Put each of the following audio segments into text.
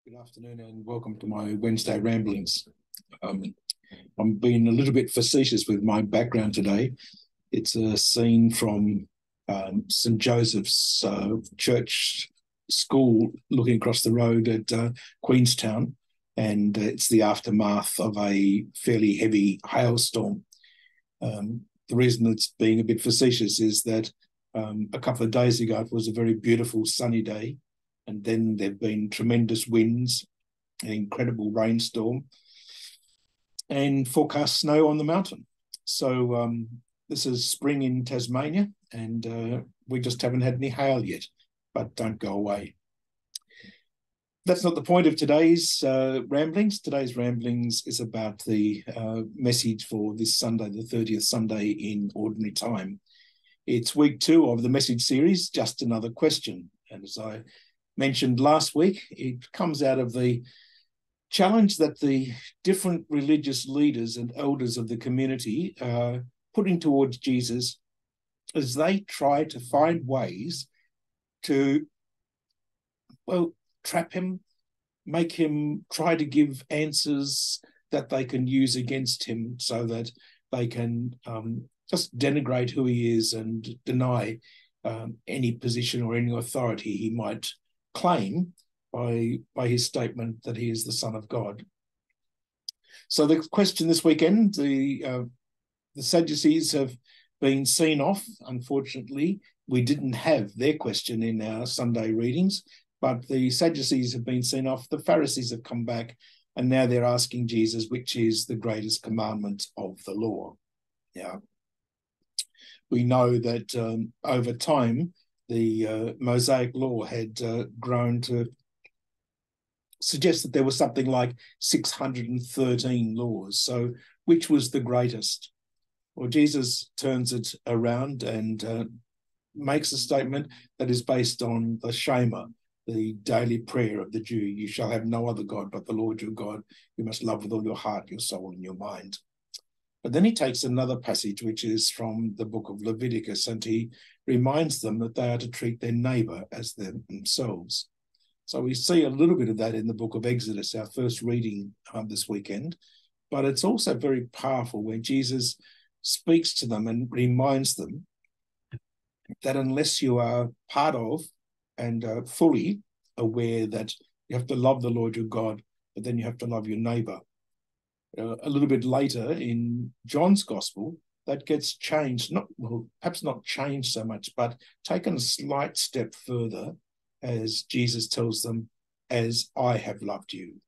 Good afternoon and welcome to my Wednesday ramblings. Um, I'm being a little bit facetious with my background today. It's a scene from St. Joseph's Church School looking across the road at Queenstown, and it's the aftermath of a fairly heavy hailstorm. The reason it's being a bit facetious is that a couple of days ago it was a very beautiful sunny day, and then there've been tremendous winds, an incredible rainstorm, and forecast snow on the mountain. So this is spring in Tasmania, and we just haven't had any hail yet, but don't go away. That's not the point of today's ramblings. Today's ramblings is about the message for this Sunday, the 30th Sunday in Ordinary Time. It's week 2 of the message series, Just Another Question. And as I mentioned last week, it comes out of the challenge that the different religious leaders and elders of the community are putting towards Jesus as they try to find ways to, well, trap him, make him try to give answers that they can use against him so that they can just denigrate who he is and deny any position or any authority he might claim by his statement that he is the Son of God. So the question this weekend, the Sadducees have been seen off. Unfortunately, we didn't have their question in our Sunday readings, but the Sadducees have been seen off. The Pharisees have come back, and now they're asking Jesus, which is the greatest commandment of the law. Now, we know that over time, the Mosaic law had grown to suggest that there was something like 613 laws. So which was the greatest? Well, Jesus turns it around and makes a statement that is based on the Shema, the daily prayer of the Jew. You shall have no other God but the Lord your God. You must love with all your heart, your soul, and your mind. But then he takes another passage, which is from the book of Leviticus, and he reminds them that they are to treat their neighbour as themselves. So we see a little bit of that in the book of Exodus, our first reading this weekend. But it's also very powerful when Jesus speaks to them and reminds them that unless you are part of and fully aware that you have to love the Lord your God, but then you have to love your neighbour. A little bit later in John's Gospel, that gets changed, perhaps not changed so much, but taken a slight step further as Jesus tells them, as I have loved you.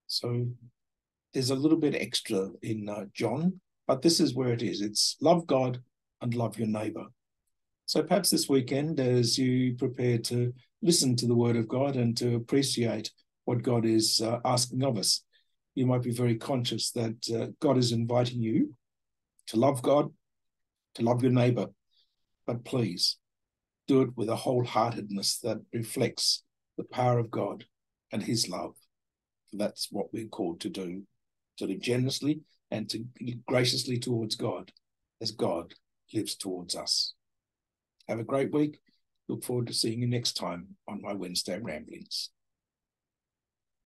So there's a little bit extra in John, but this is where it is. It's love God and love your neighbour. So perhaps this weekend, as you prepare to listen to the word of God and to appreciate what God is asking of us, you might be very conscious that God is inviting you to love God, to love your neighbour, but please do it with a wholeheartedness that reflects the power of God and his love. That's what we're called to do, to live generously and to live graciously towards God as God lives towards us. Have a great week. Look forward to seeing you next time on my Wednesday ramblings.